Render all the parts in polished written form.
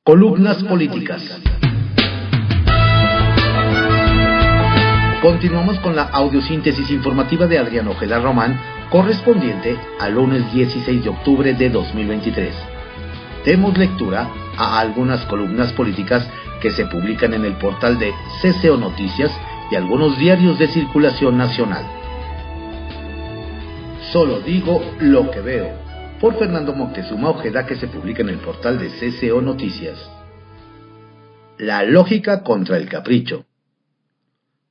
Columnas políticas. Continuamos con la audiosíntesis informativa de Adrián Ojeda Román, correspondiente al lunes 16 de octubre de 2023. Demos lectura a algunas columnas políticas que se publican en el portal de CCO Noticias y algunos diarios de circulación nacional. Solo digo lo que veo, por Fernando Moctezuma Ojeda, que se publica en el portal de CCO Noticias. La lógica contra el capricho.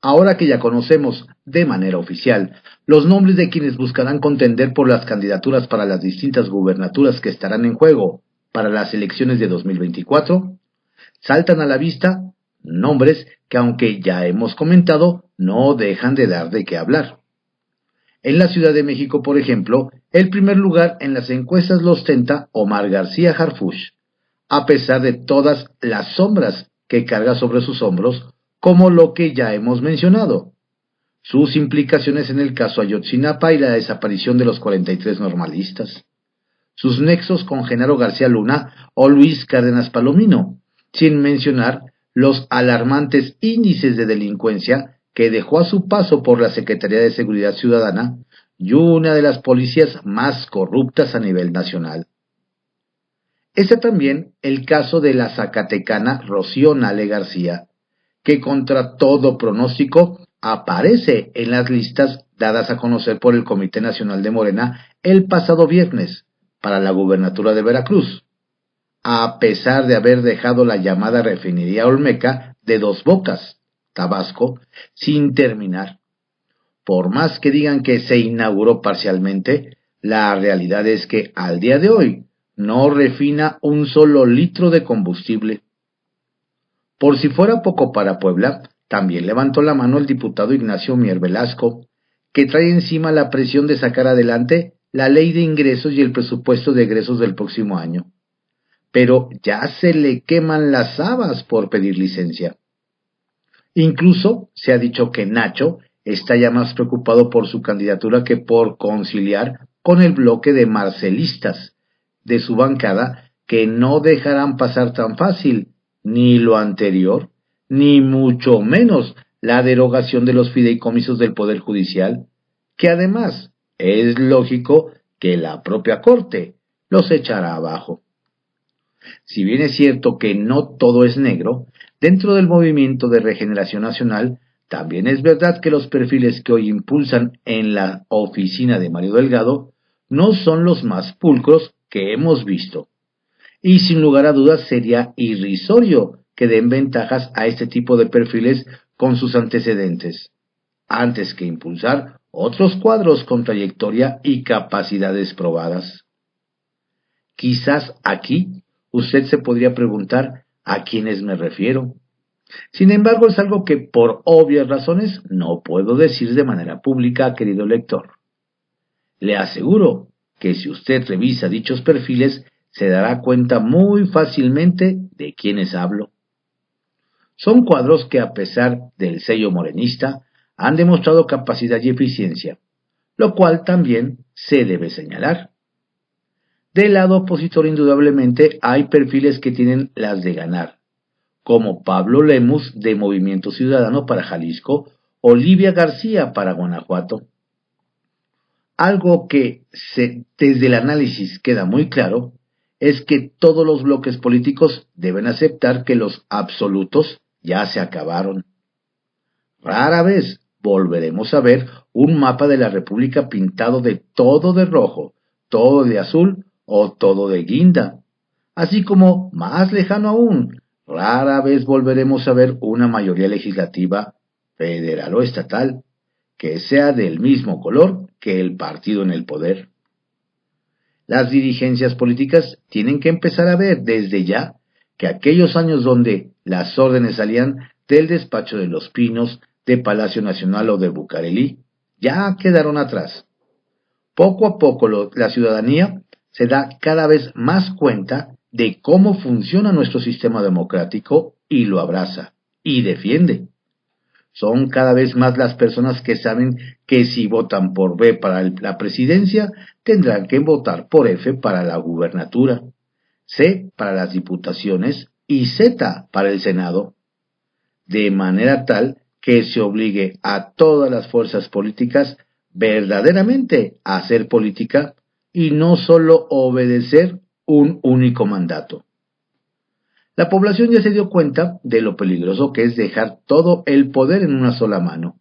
Ahora que ya conocemos de manera oficial los nombres de quienes buscarán contender por las candidaturas para las distintas gubernaturas que estarán en juego para las elecciones de 2024, saltan a la vista nombres que, aunque ya hemos comentado, no dejan de dar de qué hablar. En la Ciudad de México, por ejemplo, el primer lugar en las encuestas lo ostenta Omar García Harfuch, a pesar de todas las sombras que carga sobre sus hombros, como lo que ya hemos mencionado, sus implicaciones en el caso Ayotzinapa y la desaparición de los 43 normalistas, sus nexos con Genaro García Luna o Luis Cárdenas Palomino, sin mencionar los alarmantes índices de delincuencia que dejó a su paso por la Secretaría de Seguridad Ciudadana y una de las policías más corruptas a nivel nacional. Está también el caso de la zacatecana Rocío Nale García, que contra todo pronóstico aparece en las listas dadas a conocer por el Comité Nacional de Morena el pasado viernes para la gubernatura de Veracruz, a pesar de haber dejado la llamada refinería Olmeca de Dos Bocas, Tabasco, sin terminar. Por más que digan que se inauguró parcialmente, la realidad es que al día de hoy no refina un solo litro de combustible. Por si fuera poco para Puebla, también levantó la mano el diputado Ignacio Mier Velasco, que trae encima la presión de sacar adelante la ley de ingresos y el presupuesto de egresos del próximo año. Pero ya se le queman las habas por pedir licencia. Incluso se ha dicho que Nacho está ya más preocupado por su candidatura que por conciliar con el bloque de marcelistas de su bancada, que no dejarán pasar tan fácil ni lo anterior, ni mucho menos la derogación de los fideicomisos del Poder Judicial, que además es lógico que la propia Corte los echará abajo. Si bien es cierto que no todo es negro, dentro del movimiento de regeneración nacional, también es verdad que los perfiles que hoy impulsan en la oficina de Mario Delgado no son los más pulcros que hemos visto. Y sin lugar a dudas sería irrisorio que den ventajas a este tipo de perfiles con sus antecedentes, antes que impulsar otros cuadros con trayectoria y capacidades probadas. Quizás aquí usted se podría preguntar a quiénes me refiero. Sin embargo, es algo que por obvias razones no puedo decir de manera pública, querido lector. Le aseguro que si usted revisa dichos perfiles, se dará cuenta muy fácilmente de quiénes hablo. Son cuadros que, a pesar del sello morenista, han demostrado capacidad y eficiencia, lo cual también se debe señalar. Del lado opositor, indudablemente, hay perfiles que tienen las de ganar, como Pablo Lemus de Movimiento Ciudadano para Jalisco, Olivia García para Guanajuato. Algo que desde el análisis queda muy claro es que todos los bloques políticos deben aceptar que los absolutos ya se acabaron. Rara vez volveremos a ver un mapa de la República pintado de todo de rojo, todo de azul o todo de guinda. Así como, más lejano aún, rara vez volveremos a ver una mayoría legislativa, federal o estatal, que sea del mismo color que el partido en el poder. Las dirigencias políticas tienen que empezar a ver desde ya que aquellos años donde las órdenes salían del despacho de Los Pinos, de Palacio Nacional o de Bucareli, ya quedaron atrás. Poco a poco la ciudadanía se da cada vez más cuenta de cómo funciona nuestro sistema democrático y lo abraza y defiende. Son cada vez más las personas que saben que si votan por B para la presidencia, tendrán que votar por F para la gubernatura, C para las diputaciones y Z para el Senado, de manera tal que se obligue a todas las fuerzas políticas verdaderamente a hacer política y no solo obedecer un único mandato. La población ya se dio cuenta de lo peligroso que es dejar todo el poder en una sola mano.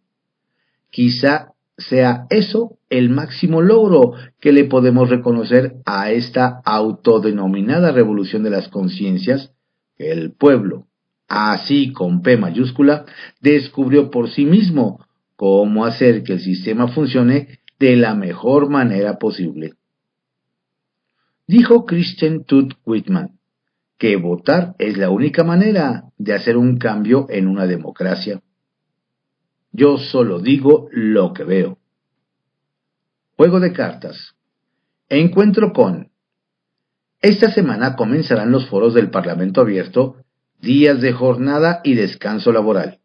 Quizá sea eso el máximo logro que le podemos reconocer a esta autodenominada revolución de las conciencias que el pueblo, así con P mayúscula, descubrió por sí mismo cómo hacer que el sistema funcione de la mejor manera posible. Dijo Christian Tutt Whitman que votar es la única manera de hacer un cambio en una democracia. Yo solo digo lo que veo. Juego de cartas. Encuentro con. Esta semana comenzarán los foros del Parlamento Abierto, días de jornada y descanso laboral,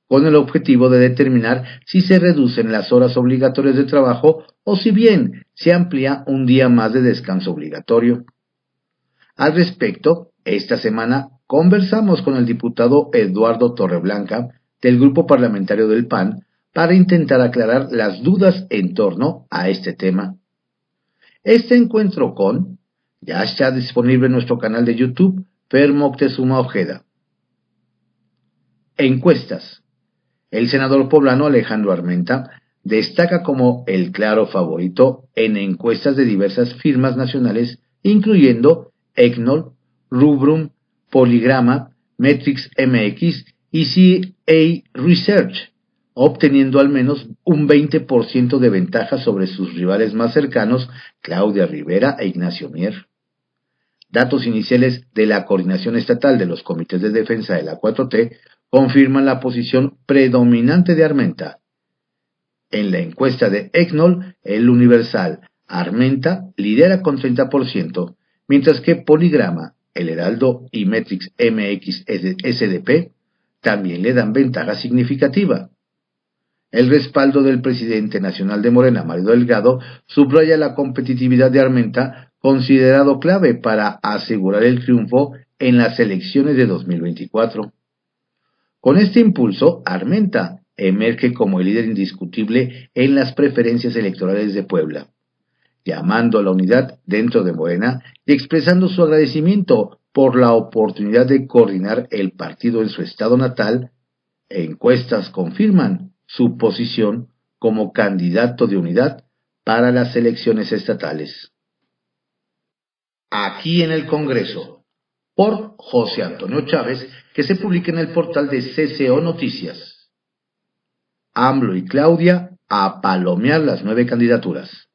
con el objetivo de determinar si se reducen las horas obligatorias de trabajo o si bien se amplía un día más de descanso obligatorio. Al respecto, esta semana conversamos con el diputado Eduardo Torreblanca del Grupo Parlamentario del PAN para intentar aclarar las dudas en torno a este tema. Este encuentro con ya está disponible en nuestro canal de YouTube, Fer Moctezuma Ojeda. Encuestas. El senador poblano Alejandro Armenta destaca como el claro favorito en encuestas de diversas firmas nacionales, incluyendo ECNOL, Rubrum, Poligrama, Metrics MX y CA Research, obteniendo al menos un 20% de ventaja sobre sus rivales más cercanos, Claudia Rivera e Ignacio Mier. Datos iniciales de la Coordinación Estatal de los Comités de Defensa de la 4T confirman la posición predominante de Armenta. En la encuesta de ECNOL, el Universal, Armenta lidera con 30%, mientras que Poligrama, El Heraldo y Metrics MX SDP también le dan ventaja significativa. El respaldo del presidente nacional de Morena, Mario Delgado, subraya la competitividad de Armenta, considerado clave para asegurar el triunfo en las elecciones de 2024. Con este impulso, Armenta emerge como el líder indiscutible en las preferencias electorales de Puebla, llamando a la unidad dentro de Morena y expresando su agradecimiento por la oportunidad de coordinar el partido en su estado natal. Encuestas confirman su posición como candidato de unidad para las elecciones estatales. Aquí en el Congreso, por José Antonio Chávez, que se publica en el portal de CCO Noticias. AMLO y Claudia a palomear las 9 candidaturas.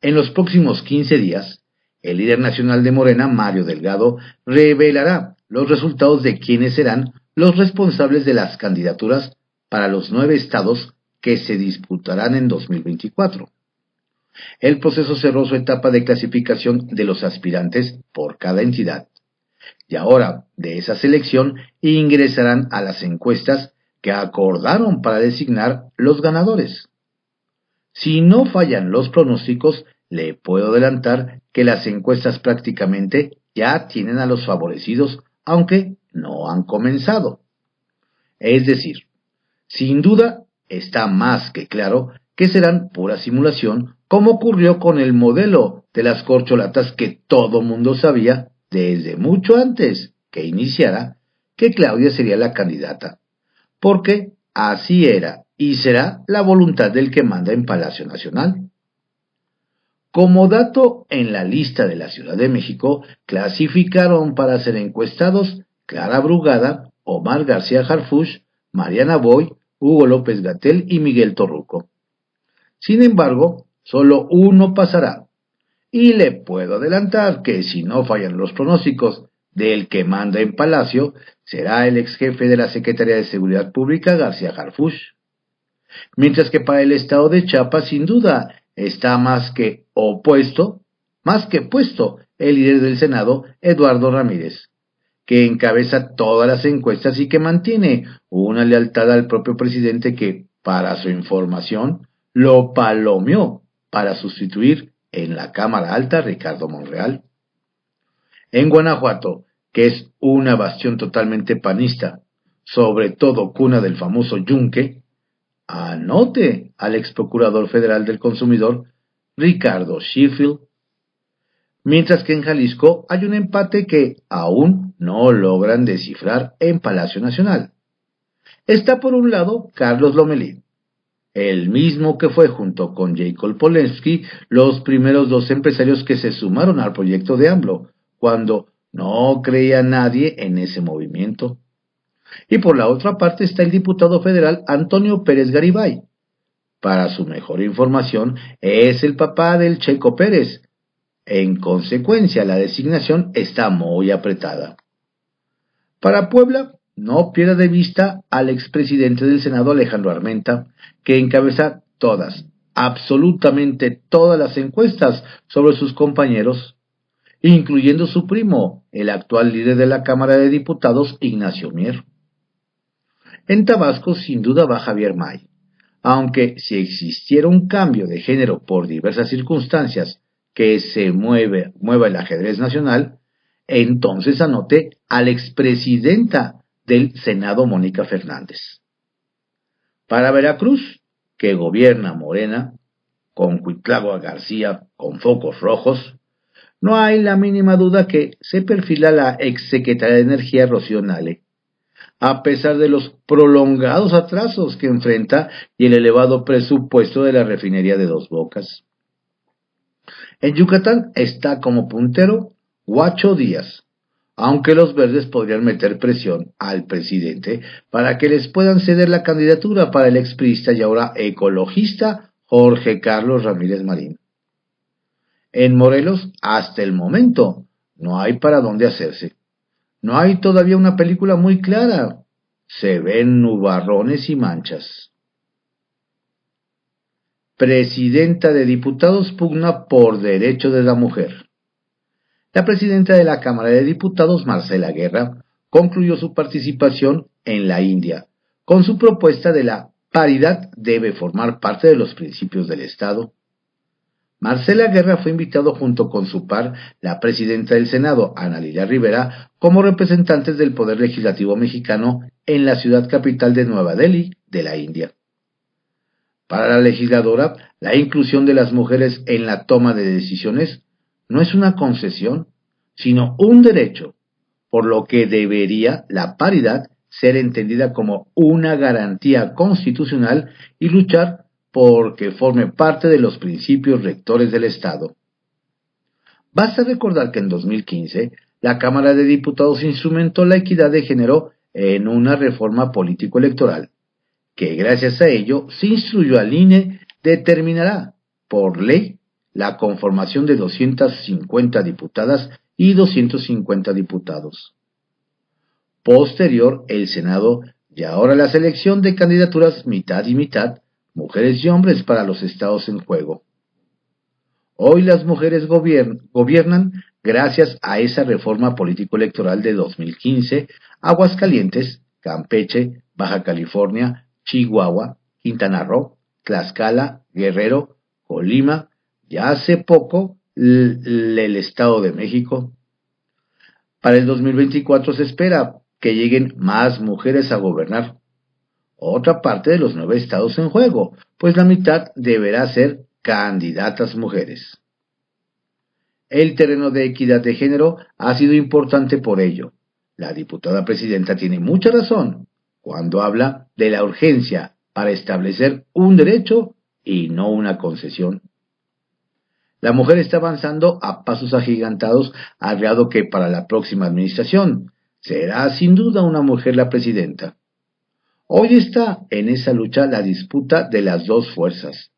En los próximos 15 días, el líder nacional de Morena, Mario Delgado, revelará los resultados de quiénes serán los responsables de las candidaturas para los 9 estados que se disputarán en 2024. El proceso cerró su etapa de clasificación de los aspirantes por cada entidad, y ahora de esa selección ingresarán a las encuestas que acordaron para designar los ganadores. Si no fallan los pronósticos, le puedo adelantar que las encuestas prácticamente ya tienen a los favorecidos, aunque no han comenzado. Es decir, sin duda está más que claro que serán pura simulación, como ocurrió con el modelo de las corcholatas que todo mundo sabía desde mucho antes que iniciara que Claudia sería la candidata, porque así era y será la voluntad del que manda en Palacio Nacional. Como dato, en la lista de la Ciudad de México clasificaron para ser encuestados Clara Brugada, Omar García Harfuch, Mariana Boy, Hugo López-Gatell y Miguel Torruco. Sin embargo, solo uno pasará, y le puedo adelantar que si no fallan los pronósticos del que manda en Palacio, será el ex jefe de la Secretaría de Seguridad Pública, García Harfuch. Mientras que para el estado de Chiapas, sin duda, está más que puesto, el líder del Senado, Eduardo Ramírez, que encabeza todas las encuestas y que mantiene una lealtad al propio presidente que, para su información, lo palomeó para sustituir en la Cámara Alta a Ricardo Monreal. En Guanajuato, que es una bastión totalmente panista, sobre todo cuna del famoso yunque, anote al ex procurador federal del consumidor, Ricardo Sheffield. Mientras que en Jalisco hay un empate que aún no logran descifrar en Palacio Nacional. Está por un lado Carlos Lomelí, el mismo que fue junto con Jacob Polensky los primeros dos empresarios que se sumaron al proyecto de AMLO, cuando no creía nadie en ese movimiento. Y por la otra parte está el diputado federal Antonio Pérez Garibay. Para su mejor información, es el papá del Checo Pérez. En consecuencia, la designación está muy apretada. Para Puebla, no pierda de vista al expresidente del Senado Alejandro Armenta, que encabeza todas, absolutamente todas las encuestas sobre sus compañeros, incluyendo su primo, el actual líder de la Cámara de Diputados, Ignacio Mier. En Tabasco, sin duda, va Javier May, aunque si existiera un cambio de género por diversas circunstancias que se mueva el ajedrez nacional, entonces anote a la expresidenta del Senado, Mónica Fernández. Para Veracruz, que gobierna Morena, con Cuitlagua García con focos rojos, no hay la mínima duda que se perfila la exsecretaria de Energía Rocío Nale, a pesar de los prolongados atrasos que enfrenta y el elevado presupuesto de la refinería de Dos Bocas. En Yucatán está como puntero Huacho Díaz, aunque los verdes podrían meter presión al presidente para que les puedan ceder la candidatura para el expriista y ahora ecologista Jorge Carlos Ramírez Marín. En Morelos, hasta el momento, no hay para dónde hacerse. No hay todavía una película muy clara. Se ven nubarrones y manchas. Presidenta de Diputados pugna por derecho de la mujer. La presidenta de la Cámara de Diputados, Marcela Guerra, concluyó su participación en la India con su propuesta de la paridad debe formar parte de los principios del Estado. Marcela Guerra fue invitado junto con su par, la presidenta del Senado, Ana Lilia Rivera, como representantes del Poder Legislativo mexicano en la ciudad capital de Nueva Delhi, de la India. Para la legisladora, la inclusión de las mujeres en la toma de decisiones no es una concesión, sino un derecho, por lo que debería la paridad ser entendida como una garantía constitucional y luchar porque forme parte de los principios rectores del Estado. Basta recordar que en 2015 la Cámara de Diputados instrumentó la equidad de género en una reforma político-electoral, que gracias a ello se instruyó al INE determinará, por ley, la conformación de 250 diputadas y 250 diputados. Posterior, el Senado y ahora la selección de candidaturas mitad y mitad, mujeres y hombres para los estados en juego. Hoy las mujeres gobiernan gracias a esa reforma político-electoral de 2015, Aguascalientes, Campeche, Baja California, Chihuahua, Quintana Roo, Tlaxcala, Guerrero, Colima, y hace poco el Estado de México. Para el 2024 se espera que lleguen más mujeres a gobernar. Otra parte de los 9 estados en juego, pues la mitad deberá ser candidatas mujeres. El terreno de equidad de género ha sido importante por ello. La diputada presidenta tiene mucha razón cuando habla de la urgencia para establecer un derecho y no una concesión. La mujer está avanzando a pasos agigantados, al grado que para la próxima administración será sin duda una mujer la presidenta. Hoy está en esa lucha la disputa de las dos fuerzas,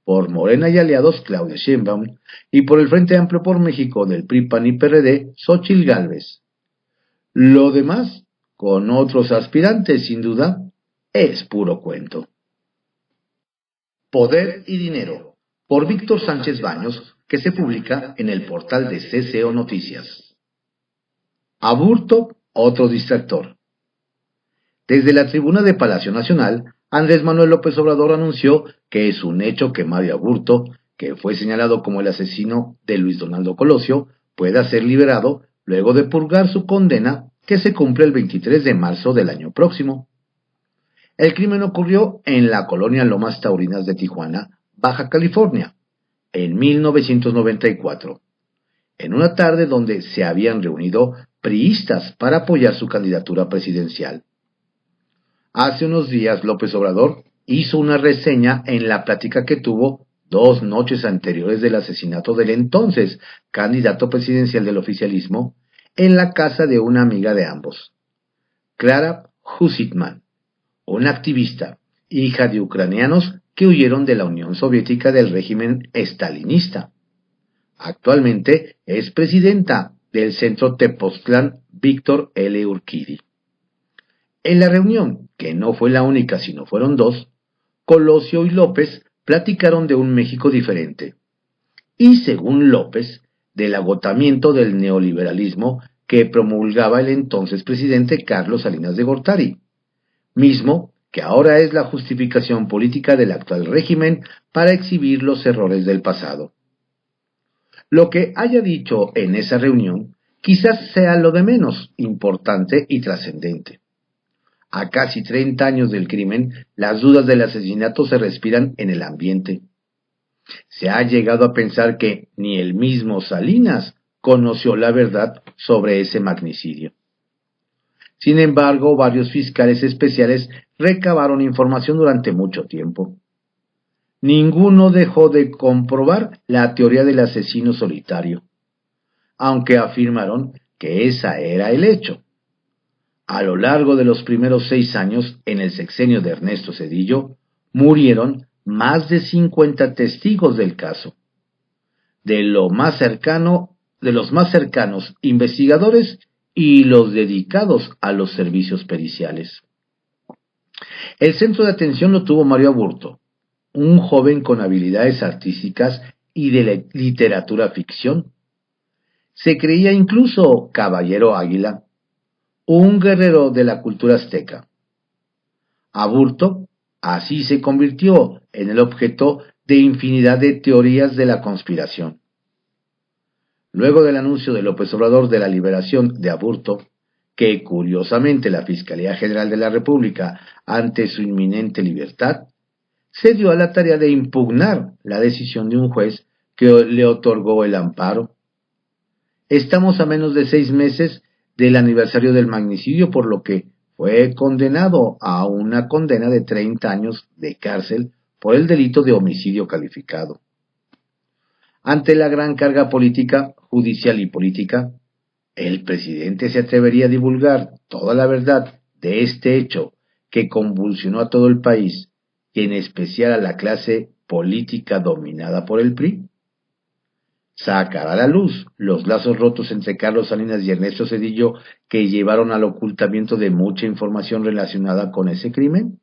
por Morena y aliados Claudia Sheinbaum y por el Frente Amplio por México del PRI, PAN y PRD, Xóchitl Gálvez. Lo demás, con otros aspirantes sin duda, es puro cuento. Poder y Dinero, por Víctor Sánchez Baños, que se publica en el portal de CCO Noticias. Aburto, otro distractor. Desde la tribuna de Palacio Nacional, Andrés Manuel López Obrador anunció que es un hecho que Mario Aburto, que fue señalado como el asesino de Luis Donaldo Colosio, pueda ser liberado luego de purgar su condena que se cumple el 23 de marzo del año próximo. El crimen ocurrió en la colonia Lomas Taurinas de Tijuana, Baja California, en 1994, en una tarde donde se habían reunido priistas para apoyar su candidatura presidencial. Hace unos días López Obrador hizo una reseña en la plática que tuvo 2 noches anteriores del asesinato del entonces candidato presidencial del oficialismo en la casa de una amiga de ambos, Clara Husitman, una activista, hija de ucranianos que huyeron de la Unión Soviética del régimen estalinista. Actualmente es presidenta del Centro Tepoztlán Víctor L. Urquidi. En la reunión, que no fue la única sino fueron 2, Colosio y López platicaron de un México diferente, y según López, del agotamiento del neoliberalismo que promulgaba el entonces presidente Carlos Salinas de Gortari, mismo que ahora es la justificación política del actual régimen para exhibir los errores del pasado. Lo que haya dicho en esa reunión quizás sea lo de menos importante y trascendente. A casi 30 años del crimen, las dudas del asesinato se respiran en el ambiente. Se ha llegado a pensar que ni el mismo Salinas conoció la verdad sobre ese magnicidio. Sin embargo, varios fiscales especiales recabaron información durante mucho tiempo. Ninguno dejó de comprobar la teoría del asesino solitario, aunque afirmaron que esa era el hecho. A lo largo de los primeros 6 años, en el sexenio de Ernesto Zedillo, murieron más de 50 testigos del caso. De los más cercanos investigadores y los dedicados a los servicios periciales. El centro de atención lo tuvo Mario Aburto, un joven con habilidades artísticas y de literatura ficción. Se creía incluso caballero águila, un guerrero de la cultura azteca. Aburto así se convirtió en el objeto de infinidad de teorías de la conspiración. Luego del anuncio de López Obrador de la liberación de Aburto, que curiosamente la Fiscalía General de la República, ante su inminente libertad, se dio a la tarea de impugnar la decisión de un juez que le otorgó el amparo. Estamos a menos de 6 meses del aniversario del magnicidio, por lo que fue condenado a una condena de 30 años de cárcel por el delito de homicidio calificado. Ante la gran carga política, judicial y política, ¿el presidente se atrevería a divulgar toda la verdad de este hecho que convulsionó a todo el país y en especial a la clase política dominada por el PRI? ¿Sacará a la luz los lazos rotos entre Carlos Salinas y Ernesto Zedillo que llevaron al ocultamiento de mucha información relacionada con ese crimen?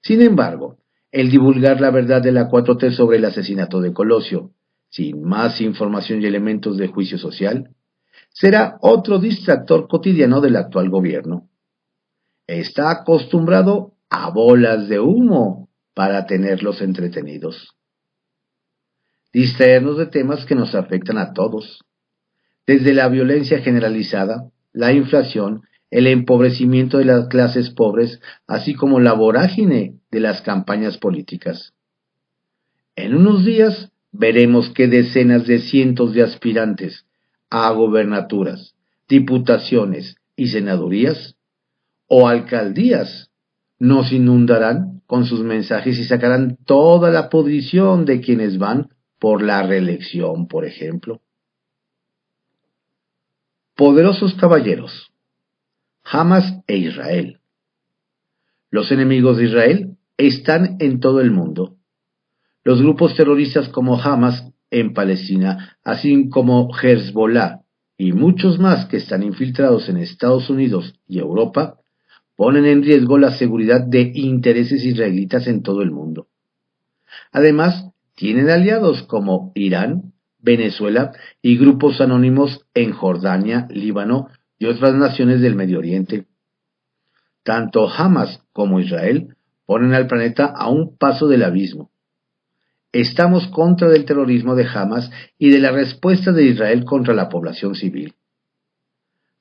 Sin embargo, el divulgar la verdad de la 4T sobre el asesinato de Colosio, sin más información y elementos de juicio social, será otro distractor cotidiano del actual gobierno. Está acostumbrado a bolas de humo para tenerlos entretenidos. Distraernos de temas que nos afectan a todos, desde la violencia generalizada, la inflación, el empobrecimiento de las clases pobres, así como la vorágine de las campañas políticas. En unos días veremos que decenas de cientos de aspirantes a gobernaturas, diputaciones y senadurías o alcaldías nos inundarán con sus mensajes y sacarán toda la podrición de quienes van por la reelección, por ejemplo. Poderosos caballeros, Hamas e Israel. Los enemigos de Israel están en todo el mundo. Los grupos terroristas como Hamas en Palestina, así como Hezbollah y muchos más que están infiltrados en Estados Unidos y Europa, ponen en riesgo la seguridad de intereses israelitas en todo el mundo. Además, tienen aliados como Irán, Venezuela y grupos anónimos en Jordania, Líbano y otras naciones del Medio Oriente. Tanto Hamas como Israel ponen al planeta a un paso del abismo. estamos contra el terrorismo de Hamas y de la respuesta de Israel contra la población civil.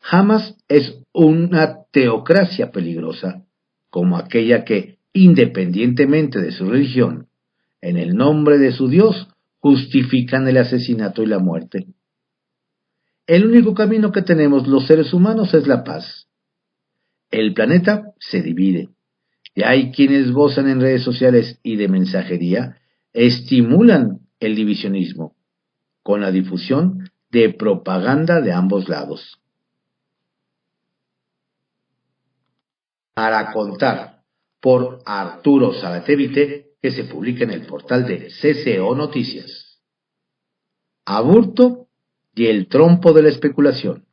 Hamas es una teocracia peligrosa, como aquella que, independientemente de su religión, en el nombre de su Dios, justifican el asesinato y la muerte. El único camino que tenemos los seres humanos es la paz. El planeta se divide, y hay quienes gozan en redes sociales y de mensajería, estimulan el divisionismo, con la difusión de propaganda de ambos lados. Para contar, por Arturo Saratevite, que se publica en el portal de CCO Noticias. Aburto y el trompo de la especulación.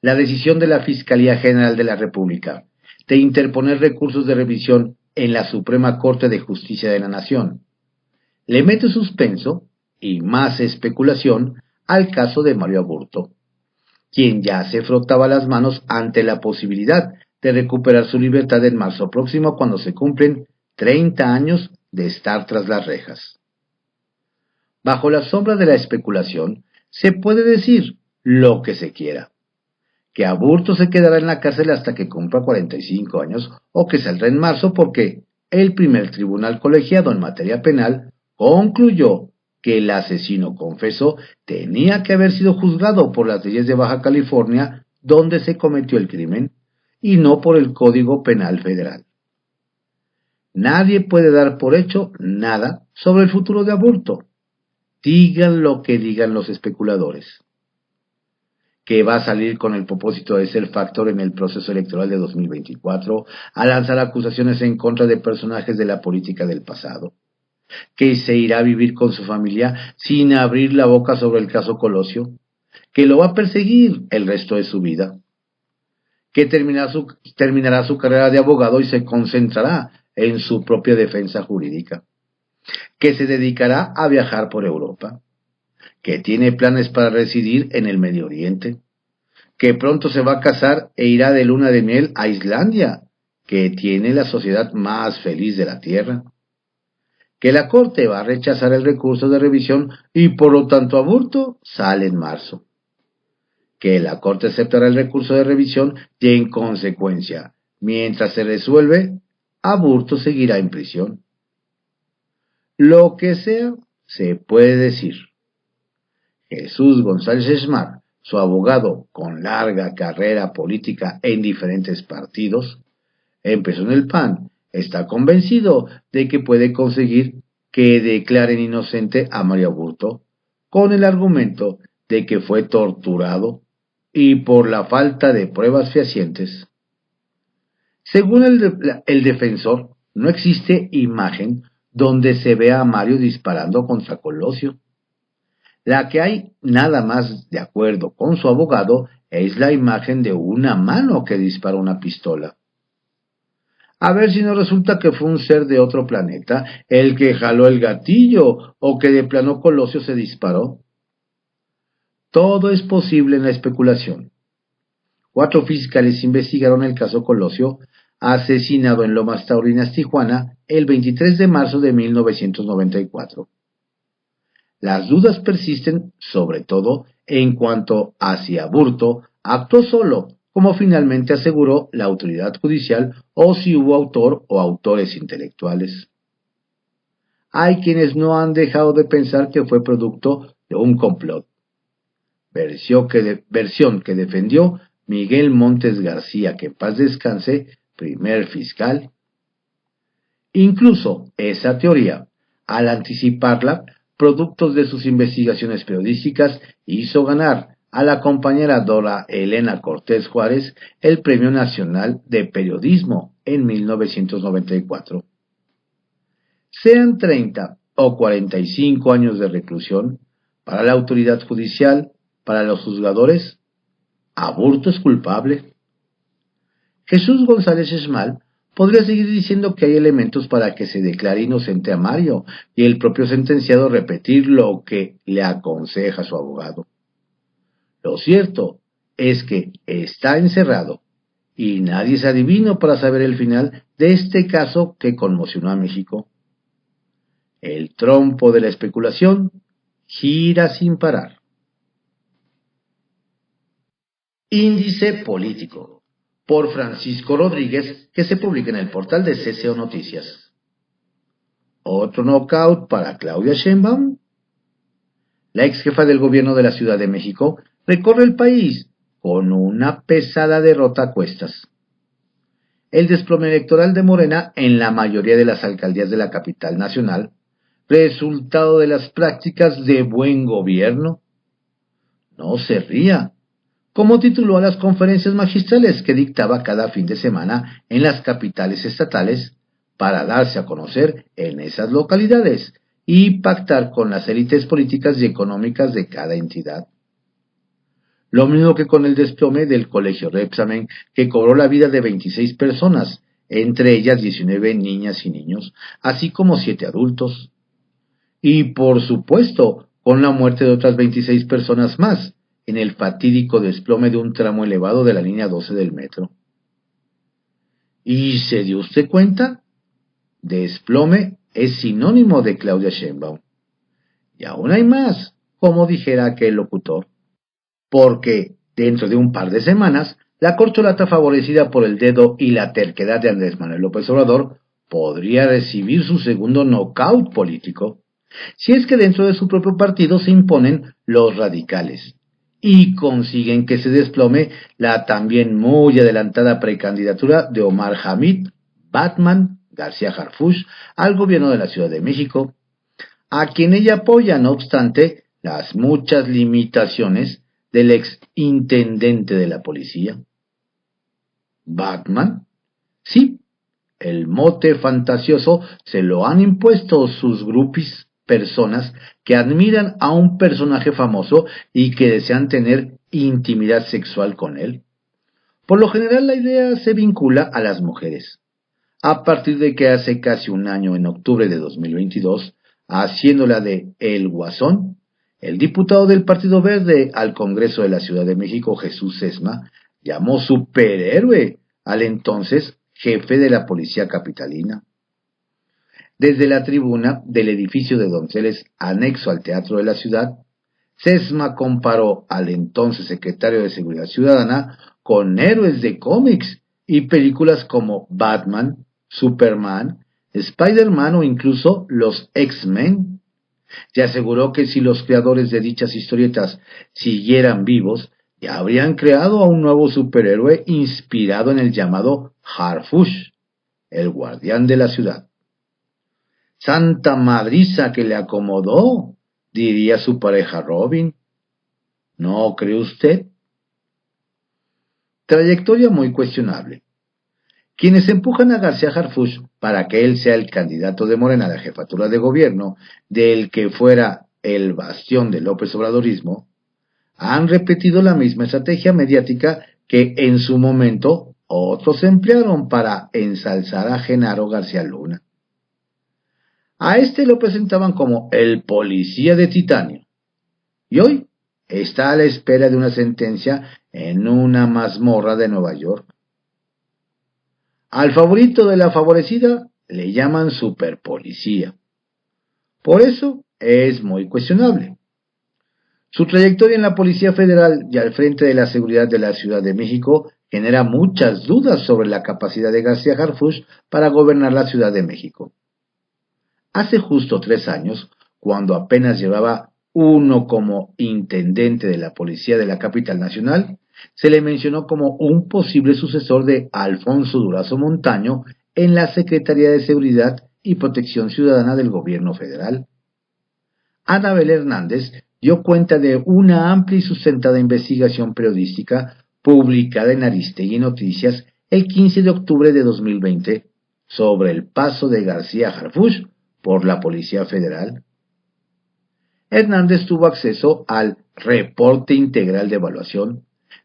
La decisión de la Fiscalía General de la República de interponer recursos de revisión en la Suprema Corte de Justicia de la Nación le mete suspenso y más especulación al caso de Mario Aburto, quien ya se frotaba las manos ante la posibilidad de recuperar su libertad en marzo próximo cuando se cumplen 30 años de estar tras las rejas. Bajo la sombra de la especulación se puede decir lo que se quiera, que Aburto se quedará en la cárcel hasta que cumpla 45 años o que saldrá en marzo porque el primer tribunal colegiado en materia penal concluyó que el asesino confeso tenía que haber sido juzgado por las leyes de Baja California donde se cometió el crimen y no por el Código Penal Federal. Nadie puede dar por hecho nada sobre el futuro de Aburto. Digan lo que digan los especuladores. Que va a salir con el propósito de ser factor en el proceso electoral de 2024, a lanzar acusaciones en contra de personajes de la política del pasado. Que se irá a vivir con su familia sin abrir la boca sobre el caso Colosio. Que lo va a perseguir el resto de su vida. Que terminará su carrera de abogado y se concentrará en su propia defensa jurídica. Que se dedicará a viajar por Europa. Que tiene planes para residir en el Medio Oriente, que pronto se va a casar e irá de luna de miel a Islandia, que tiene la sociedad más feliz de la Tierra, que la Corte va a rechazar el recurso de revisión y por lo tanto Aburto sale en marzo, que la Corte aceptará el recurso de revisión y en consecuencia, mientras se resuelve, Aburto seguirá en prisión. Lo que sea, se puede decir. Jesús González Schmark, su abogado con larga carrera política en diferentes partidos, empezó en el PAN, está convencido de que puede conseguir que declaren inocente a Mario Aburto con el argumento de que fue torturado y por la falta de pruebas fehacientes. Según el defensor, no existe imagen donde se vea a Mario disparando contra Colosio. La que hay, nada más de acuerdo con su abogado, es la imagen de una mano que dispara una pistola. A ver si no resulta que fue un ser de otro planeta el que jaló el gatillo o que de plano Colosio se disparó. Todo es posible en la especulación. 4 fiscales investigaron el caso Colosio, asesinado en Lomas Taurinas, Tijuana, el 23 de marzo de 1994. Las dudas persisten, sobre todo, en cuanto a si Aburto actuó solo, como finalmente aseguró la autoridad judicial, o si hubo autor o autores intelectuales. Hay quienes no han dejado de pensar que fue producto de un complot. Versión que defendió Miguel Montes García, que en paz descanse, primer fiscal. Incluso esa teoría, al anticiparla, productos de sus investigaciones periodísticas, hizo ganar a la compañera Dora Elena Cortés Juárez el Premio Nacional de Periodismo en 1994. Sean 30 o 45 años de reclusión, para la autoridad judicial, para los juzgadores, Aburto es culpable. Jesús González Schmark podría seguir diciendo que hay elementos para que se declare inocente a Mario y el propio sentenciado repetir lo que le aconseja su abogado. Lo cierto es que está encerrado y nadie es adivino para saber el final de este caso que conmocionó a México. El trompo de la especulación gira sin parar. Índice político, por Francisco Rodríguez, que se publica en el portal de CCO Noticias. ¿Otro knockout para Claudia Sheinbaum? La ex jefa del gobierno de la Ciudad de México recorre el país con una pesada derrota a cuestas. El desplome electoral de Morena en la mayoría de las alcaldías de la capital nacional, resultado de las prácticas de buen gobierno. No se ría, como tituló a las conferencias magistrales que dictaba cada fin de semana en las capitales estatales para darse a conocer en esas localidades y pactar con las élites políticas y económicas de cada entidad. Lo mismo que con el desplome del colegio Repsamen, que cobró la vida de 26 personas, entre ellas 19 niñas y niños, así como 7 adultos. Y por supuesto, con la muerte de otras 26 personas más, en el fatídico desplome de un tramo elevado de la línea 12 del metro. ¿Y se dio usted cuenta? Desplome es sinónimo de Claudia Sheinbaum. Y aún hay más, como dijera aquel locutor. Porque, dentro de un par de semanas, la corcholata favorecida por el dedo y la terquedad de Andrés Manuel López Obrador podría recibir su segundo knockout político, si es que dentro de su propio partido se imponen los radicales y consiguen que se desplome la también muy adelantada precandidatura de Omar Hamid Batman García Harfuch al gobierno de la Ciudad de México, a quien ella apoya, no obstante las muchas limitaciones del ex intendente de la policía. ¿Batman? Sí, el mote fantasioso se lo han impuesto sus grupis, personas que admiran a un personaje famoso y que desean tener intimidad sexual con él. Por lo general la idea se vincula a las mujeres, a partir de que hace casi un año, en octubre de 2022, haciéndola de El Guasón, el diputado del Partido Verde al Congreso de la Ciudad de México, Jesús Sesma, llamó superhéroe al entonces jefe de la policía capitalina. Desde la tribuna del edificio de Donceles anexo al Teatro de la Ciudad, Sesma comparó al entonces secretario de Seguridad Ciudadana con héroes de cómics y películas como Batman, Superman, Spider-Man o incluso los X-Men. Y aseguró que si los creadores de dichas historietas siguieran vivos, ya habrían creado a un nuevo superhéroe inspirado en el llamado Harfuch, el guardián de la ciudad. Santa madriza que le acomodó, diría su pareja Robin. ¿No cree usted? Trayectoria muy cuestionable. Quienes empujan a García Harfuch para que él sea el candidato de Morena a la jefatura de gobierno del que fuera el bastión del López Obradorismo, han repetido la misma estrategia mediática que en su momento otros emplearon para ensalzar a Genaro García Luna. A este lo presentaban como el policía de titanio, y hoy está a la espera de una sentencia en una mazmorra de Nueva York. Al favorito de la favorecida le llaman superpolicía. Por eso es muy cuestionable. Su trayectoria en la Policía Federal y al frente de la seguridad de la Ciudad de México genera muchas dudas sobre la capacidad de García Harfuch para gobernar la Ciudad de México. Hace justo 3 años, cuando apenas llevaba uno como intendente de la Policía de la Capital Nacional, se le mencionó como un posible sucesor de Alfonso Durazo Montaño en la Secretaría de Seguridad y Protección Ciudadana del Gobierno Federal. Anabel Hernández dio cuenta de una amplia y sustentada investigación periodística publicada en Aristegui Noticias el 15 de octubre de 2020 sobre el paso de García Harfuch por la Policía Federal. Hernández tuvo acceso al Reporte Integral de Evaluación,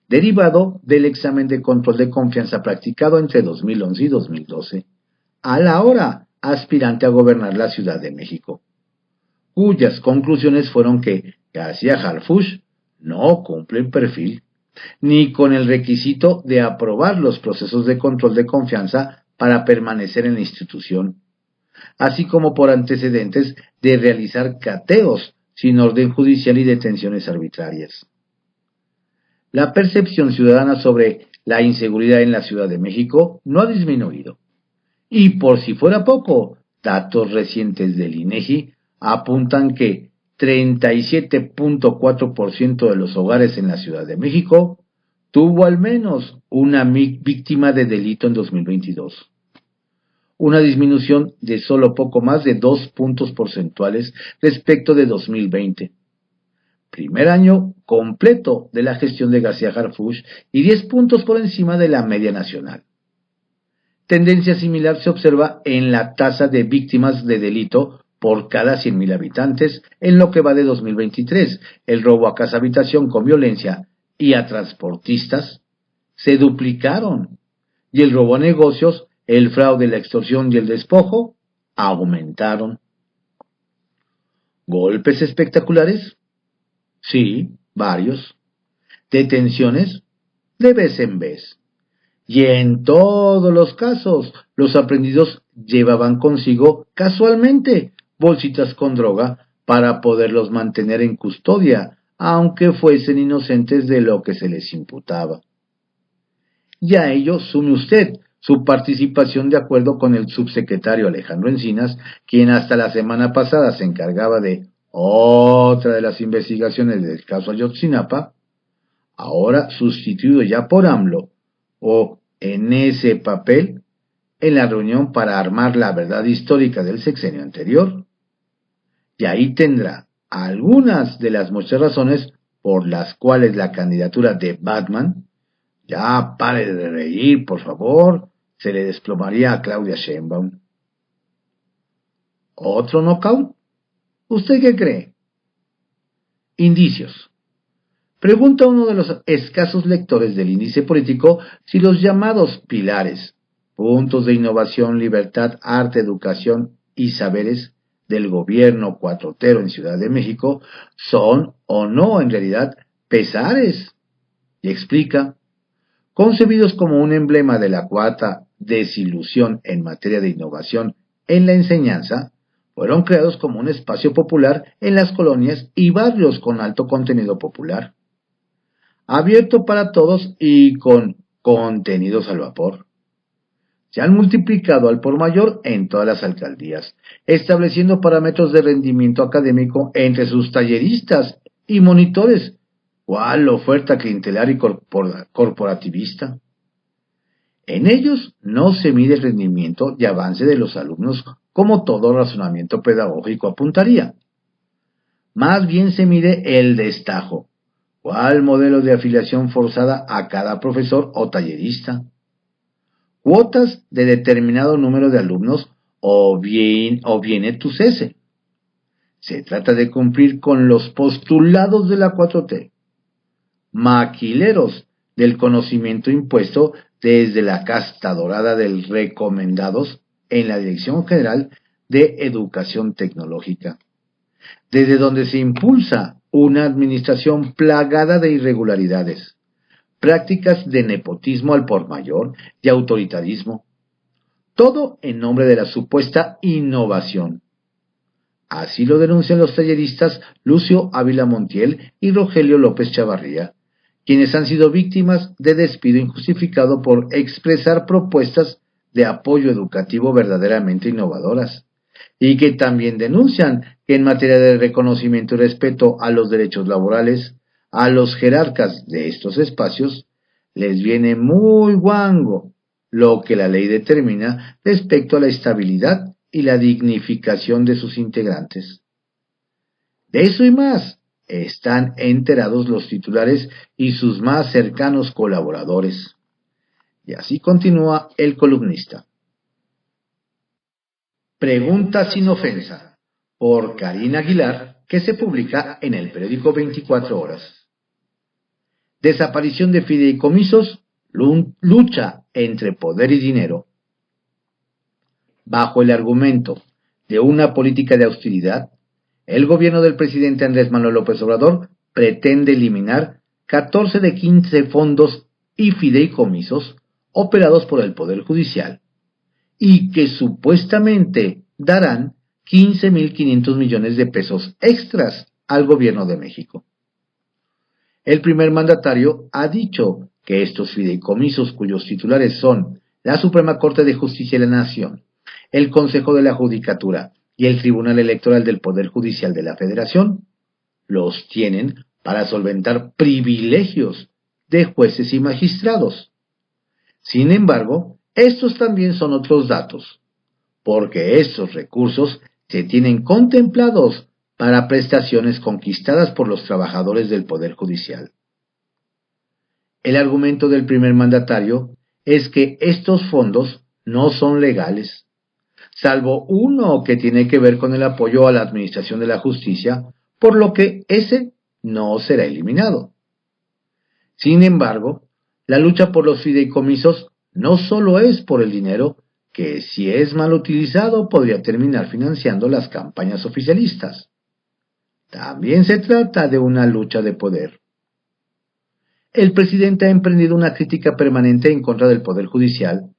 derivado del examen de control de confianza practicado entre 2011 y 2012, a la hora aspirante a gobernar la Ciudad de México, cuyas conclusiones fueron que García Harfuch no cumple el perfil, ni con el requisito de aprobar los procesos de control de confianza para permanecer en la institución, así como por antecedentes de realizar cateos sin orden judicial y detenciones arbitrarias. La percepción ciudadana sobre la inseguridad en la Ciudad de México no ha disminuido. Y por si fuera poco, datos recientes del INEGI apuntan que 37.4% de los hogares en la Ciudad de México tuvo al menos una víctima de delito en 2022. Una disminución de solo poco más de 2 puntos porcentuales respecto de 2020. Primer año completo de la gestión de García Harfuch y 10 puntos por encima de la media nacional. Tendencia similar se observa en la tasa de víctimas de delito por cada 100.000 habitantes en lo que va de 2023. El robo a casa habitación con violencia y a transportistas se duplicaron y el robo a negocios, el fraude, la extorsión y el despojo aumentaron. ¿Golpes espectaculares? Sí, varios. ¿Detenciones? De vez en vez. Y en todos los casos, los aprendidos llevaban consigo, casualmente, bolsitas con droga para poderlos mantener en custodia, aunque fuesen inocentes de lo que se les imputaba. Y a ello sume usted su participación de acuerdo con el subsecretario Alejandro Encinas, quien hasta la semana pasada se encargaba de otra de las investigaciones del caso Ayotzinapa, ahora sustituido ya por AMLO, o en ese papel, en la reunión para armar la verdad histórica del sexenio anterior. Y ahí tendrá algunas de las muchas razones por las cuales la candidatura de Batman, ya pare de reír, por favor, se le desplomaría a Claudia Sheinbaum. ¿Otro knockout? ¿Usted qué cree? Indicios. Pregunta uno de los escasos lectores del índice político si los llamados pilares, puntos de innovación, libertad, arte, educación y saberes del gobierno cuatrotero en Ciudad de México son o no en realidad pesares. Y explica, concebidos como un emblema de la cuarta desilusión en materia de innovación en la enseñanza, fueron creados como un espacio popular en las colonias y barrios con alto contenido popular, abierto para todos y con contenidos al vapor. Se han multiplicado al por mayor en todas las alcaldías, estableciendo parámetros de rendimiento académico entre sus talleristas y monitores. ¿Cuál oferta clientelar y corporativista? En ellos no se mide el rendimiento y avance de los alumnos como todo razonamiento pedagógico apuntaría. Más bien se mide el destajo. ¿Cuál modelo de afiliación forzada a cada profesor o tallerista? Cuotas de determinado número de alumnos o viene tu cese. Se trata de cumplir con los postulados de la 4T. Maquileros del conocimiento impuesto desde la casta dorada del recomendados en la Dirección General de Educación Tecnológica, desde donde se impulsa una administración plagada de irregularidades, prácticas de nepotismo al por mayor y autoritarismo, todo en nombre de la supuesta innovación. Así lo denuncian los talleristas Lucio Ávila Montiel y Rogelio López Chavarría, quienes han sido víctimas de despido injustificado por expresar propuestas de apoyo educativo verdaderamente innovadoras, y que también denuncian que en materia de reconocimiento y respeto a los derechos laborales, a los jerarcas de estos espacios, les viene muy guango lo que la ley determina respecto a la estabilidad y la dignificación de sus integrantes. De eso y más están enterados los titulares y sus más cercanos colaboradores. Y así continúa el columnista. Pregunta sin ofensa, por Karina Aguilar, que se publica en el periódico 24 Horas. Desaparición de fideicomisos, lucha entre poder y dinero. Bajo el argumento de una política de austeridad, el gobierno del presidente Andrés Manuel López Obrador pretende eliminar 14 de 15 fondos y fideicomisos operados por el Poder Judicial, y que supuestamente darán 15.500 millones de pesos extras al gobierno de México. El primer mandatario ha dicho que estos fideicomisos, cuyos titulares son la Suprema Corte de Justicia de la Nación, el Consejo de la Judicatura y el Tribunal Electoral del Poder Judicial de la Federación, los tienen para solventar privilegios de jueces y magistrados. Sin embargo, estos también son otros datos, porque estos recursos se tienen contemplados para prestaciones conquistadas por los trabajadores del Poder Judicial. El argumento del primer mandatario es que estos fondos no son legales, salvo uno que tiene que ver con el apoyo a la administración de la justicia, por lo que ese no será eliminado. Sin embargo, la lucha por los fideicomisos no solo es por el dinero, que si es mal utilizado podría terminar financiando las campañas oficialistas. También se trata de una lucha de poder. El presidente ha emprendido una crítica permanente en contra del Poder Judicial,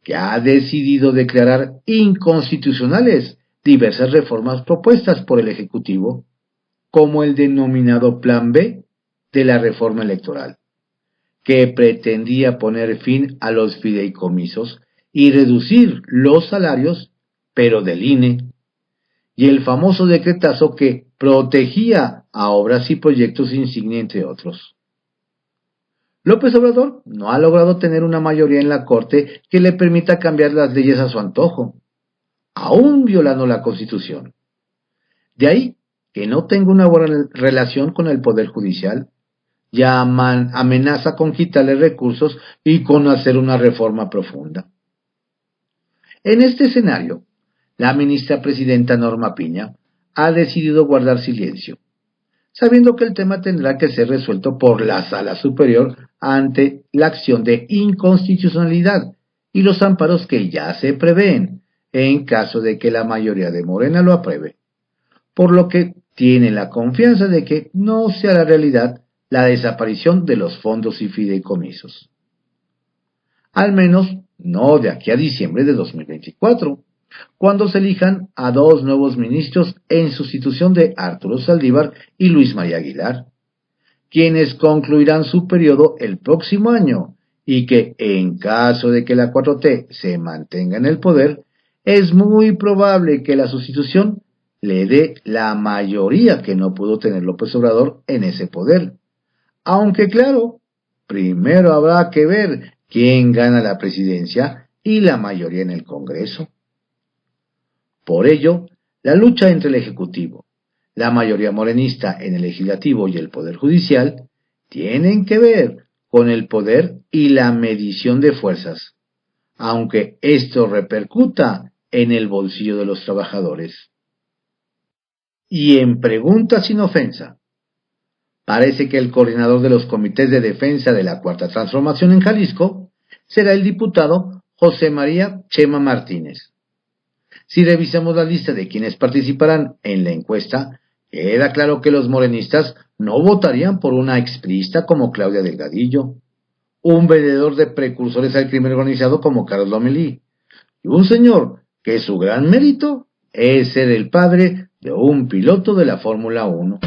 que ha decidido declarar inconstitucionales diversas reformas propuestas por el Ejecutivo, como el denominado Plan B de la reforma electoral, que pretendía poner fin a los fideicomisos y reducir los salarios, pero del INE, y el famoso decretazo que protegía a obras y proyectos insignia, entre otros. López Obrador no ha logrado tener una mayoría en la Corte que le permita cambiar las leyes a su antojo, aún violando la Constitución. De ahí que no tenga una buena relación con el Poder Judicial, ya amenaza con quitarle recursos y con hacer una reforma profunda. En este escenario, la ministra presidenta Norma Piña ha decidido guardar silencio, sabiendo que el tema tendrá que ser resuelto por la Sala Superior ante la acción de inconstitucionalidad y los amparos que ya se prevén en caso de que la mayoría de Morena lo apruebe, por lo que tiene la confianza de que no se hará realidad la desaparición de los fondos y fideicomisos. Al menos no de aquí a diciembre de 2024, cuando se elijan a 2 nuevos ministros en sustitución de Arturo Saldívar y Luis María Aguilar, quienes concluirán su periodo el próximo año y que, en caso de que la 4T se mantenga en el poder, es muy probable que la sustitución le dé la mayoría que no pudo tener López Obrador en ese poder. Aunque claro, primero habrá que ver quién gana la presidencia y la mayoría en el Congreso. Por ello, la lucha entre el Ejecutivo, la mayoría morenista en el Legislativo y el Poder Judicial tienen que ver con el poder y la medición de fuerzas, aunque esto repercuta en el bolsillo de los trabajadores. Y en pregunta sin ofensa, parece que el coordinador de los comités de defensa de la Cuarta Transformación en Jalisco será el diputado José María Chema Martínez. Si revisamos la lista de quienes participarán en la encuesta, queda claro que los morenistas no votarían por una expriista como Claudia Delgadillo, un vendedor de precursores al crimen organizado como Carlos Lomelí, y un señor que su gran mérito es ser el padre de un piloto de la Fórmula 1.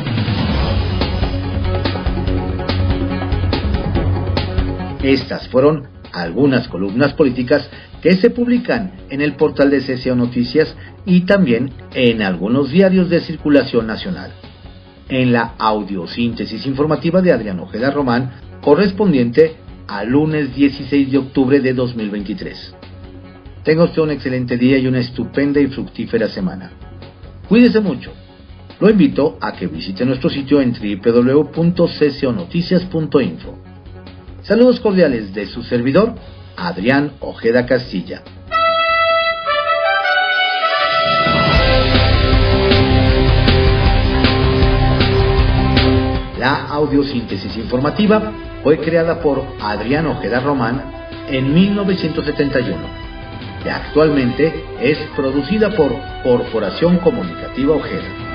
Estas fueron algunas columnas políticas que se publican en el portal de CCO Noticias y también en algunos diarios de circulación nacional, en la audiosíntesis informativa de Adrián Ojeda Román, correspondiente al lunes 16 de octubre de 2023. Tenga usted un excelente día y una estupenda y fructífera semana. Cuídese mucho. Lo invito a que visite nuestro sitio en www.cconoticias.info. Saludos cordiales de su servidor, Adrián Ojeda Castilla. La audiosíntesis informativa fue creada por Adrián Ojeda Román en 1971 y actualmente es producida por Corporación Comunicativa Ojeda.